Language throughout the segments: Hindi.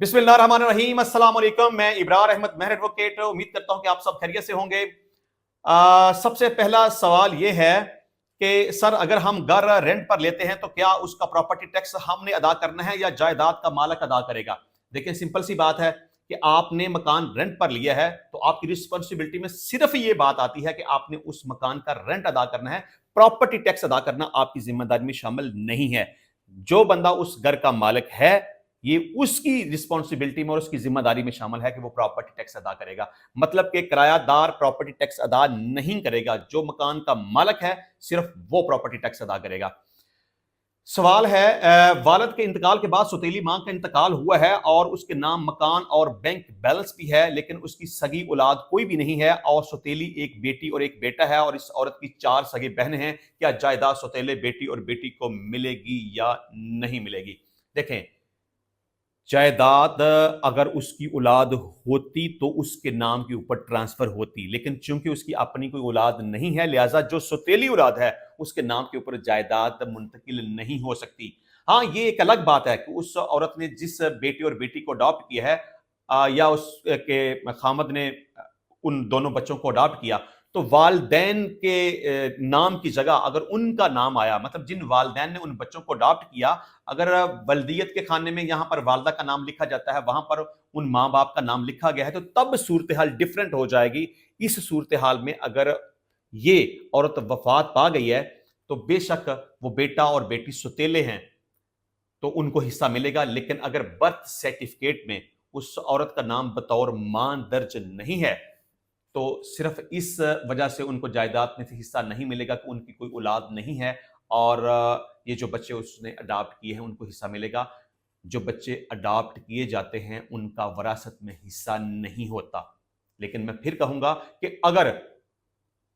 बिस्मिल्लाहिर्रहमानिर्रहीम, अस्सलाम वालेकुम। मैं इब्रार अहमद मेहर एडवोकेट उम्मीद करता हूं कि आप सब खैरियत से होंगे। सबसे पहला सवाल यह है कि सर, अगर हम घर रेंट पर लेते हैं तो क्या उसका प्रॉपर्टी टैक्स हमने अदा करना है या जायदाद का मालिक अदा करेगा? देखिए, सिंपल सी बात है कि आपने मकान रेंट पर लिया है तो आपकी रिस्पॉन्सिबिलिटी में सिर्फ ये बात आती है कि आपने उस मकान का रेंट अदा करना है। प्रॉपर्टी टैक्स अदा करना आपकी जिम्मेदारी में शामिल नहीं है। जो बंदा उस घर का मालिक है, ये उसकी रिस्पॉन्सिबिलिटी में और उसकी जिम्मेदारी में शामिल है कि वो प्रॉपर्टी टैक्स अदा करेगा। मतलब कि किरायादार प्रॉपर्टी टैक्स अदा नहीं करेगा, जो मकान का मालिक है सिर्फ वो प्रॉपर्टी टैक्स अदा करेगा। सवाल है, वालिद के इंतकाल के बाद सौतेली मां का इंतकाल हुआ है और उसके नाम मकान और बैंक बैलेंस भी है, लेकिन उसकी सगी औलाद कोई भी नहीं है और सौतेली एक बेटी और एक बेटा है और इस औरत की 4 सगे बहनें हैं। क्या जायदाद सौतेले बेटी और बेटी को मिलेगी या नहीं मिलेगी? देखें, जायदाद अगर उसकी औलाद होती तो उसके नाम के ऊपर ट्रांसफर होती, लेकिन चूंकि उसकी अपनी कोई औलाद नहीं है, लिहाजा जो सौतेली औलाद है उसके नाम के ऊपर जायदाद मुंतकिल नहीं हो सकती। हाँ, ये एक अलग बात है कि उस औरत ने जिस बेटी और बेटी को अडॉप्ट किया है, या उसके खामद ने उन दोनों बच्चों को अडॉप्ट किया, तो वालदैन के नाम की जगह अगर उनका नाम आया, मतलब जिन वालदैन ने उन बच्चों को अडॉप्ट किया, अगर वल्दियत के खाने में यहां पर वालदा का नाम लिखा जाता है, वहां पर उन मां बाप का नाम लिखा गया है, तो तब सूरत हाल डिफरेंट हो जाएगी। इस सूरत हाल में अगर ये औरत वफात पा गई है तो बेशक वो बेटा और बेटी सुतेले हैं तो उनको हिस्सा मिलेगा, लेकिन अगर बर्थ सर्टिफिकेट में उस औरत का नाम बतौर मां दर्ज नहीं है तो सिर्फ इस वजह से उनको जायदाद में से हिस्सा नहीं मिलेगा कि उनकी कोई औलाद नहीं है और ये जो बच्चे उसने अडॉप्ट किए हैं उनको हिस्सा मिलेगा। जो बच्चे अडॉप्ट किए जाते हैं उनका वरासत में हिस्सा नहीं होता। लेकिन मैं फिर कहूंगा कि अगर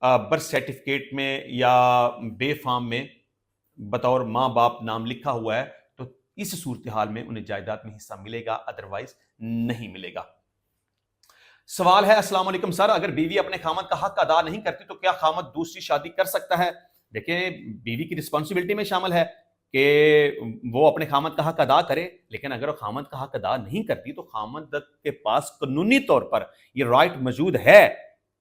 बर्थ सर्टिफिकेट में या बेफाम में बतौर माँ बाप नाम लिखा हुआ है तो इस सूरत हाल में उन्हें जायदाद में हिस्सा मिलेगा, अदरवाइज नहीं मिलेगा। सवाल है, अस्सलाम वालेकुम सर, अगर बीवी अपने खामद का हक अदा नहीं करती तो क्या खामद दूसरी शादी कर सकता है? देखिए, बीवी की रिस्पॉन्सिबिलिटी में शामिल है कि वो अपने खामद का हक अदा करे, लेकिन अगर वो खामद का हक अदा नहीं करती तो खामद के पास कानूनी तौर पर ये राइट मौजूद है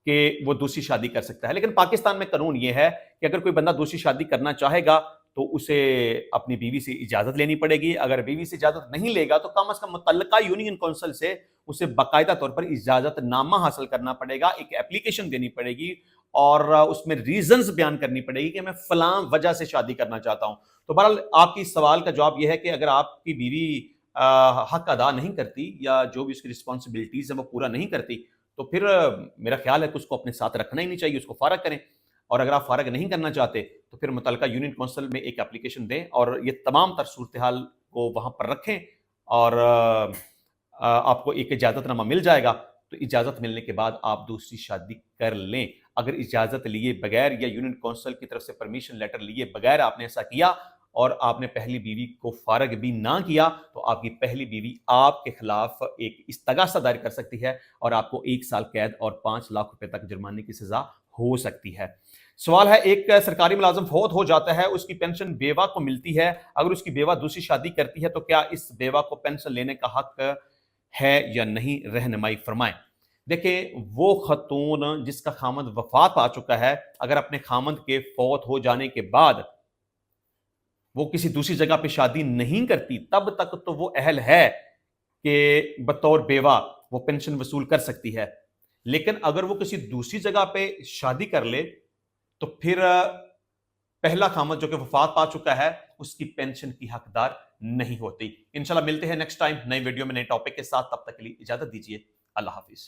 कि वो दूसरी शादी कर सकता है। लेकिन पाकिस्तान में कानून ये है कि अगर कोई बंदा दूसरी शादी करना चाहेगा तो उसे अपनी बीवी से इजाजत लेनी पड़ेगी। अगर बीवी से इजाजत नहीं लेगा तो कम से कम मुतल्लका यूनियन काउंसिल से उसे बाकायदा तौर पर इजाजतनामा हासिल करना पड़ेगा, एक एप्लीकेशन देनी पड़ेगी और उसमें रीजंस बयान करनी पड़ेगी कि मैं फलां वजह से शादी करना चाहता हूं। तो बहरहाल आपकी सवाल का जवाब यह है कि अगर आपकी बीवी हक अदा नहीं करती या जो भी उसकी रिस्पॉन्सिबिलिटीज है वो पूरा नहीं करती तो फिर मेरा ख्याल है कि उसको अपने साथ रखना ही नहीं चाहिए, उसको फारग करें। और अगर आप फारग नहीं करना चाहते तो फिर मुतल्लका यूनियन काउंसिल में एक एप्लीकेशन दें और ये तमाम तर सूरत हाल को वहां पर रखें और आपको एक इजाजतनामा मिल जाएगा। तो इजाजत मिलने के बाद आप दूसरी शादी कर लें। अगर इजाजत लिए बगैर या यूनियन काउंसिल की तरफ से परमिशन लेटर लिए बगैर आपने ऐसा किया और आपने पहली बीवी को फारग भी ना किया तो आपकी पहली बीवी आपके खिलाफ एक इस्तगासा दायर कर सकती है और आपको 1 साल कैद और 5 लाख रुपए तक जुर्माने की सजा हो सकती है। सवाल है, एक सरकारी मुलाजिम फौत हो जाता है, उसकी पेंशन बेवा को मिलती है, अगर उसकी बेवा दूसरी शादी करती है तो क्या इस बेवा को पेंशन लेने का हक है या नहीं? रहनुमाई फरमाएं। देखिए, वो खतून जिसका खामद वफात पा चुका है, अगर अपने खामद के फौत हो जाने के बाद वो किसी दूसरी जगह पे शादी नहीं करती तब तक तो वो अहल है कि बतौर बेवा वो पेंशन वसूल कर सकती है। लेकिन अगर वो किसी दूसरी जगह पे शादी कर ले तो फिर पहला खामद जो कि वफात पा चुका है उसकी पेंशन की हकदार नहीं होती। इंशाल्लाह मिलते हैं नेक्स्ट टाइम नई वीडियो में नए टॉपिक के साथ। तब तक के लिए इजाजत दीजिए। अल्लाह हाफिज।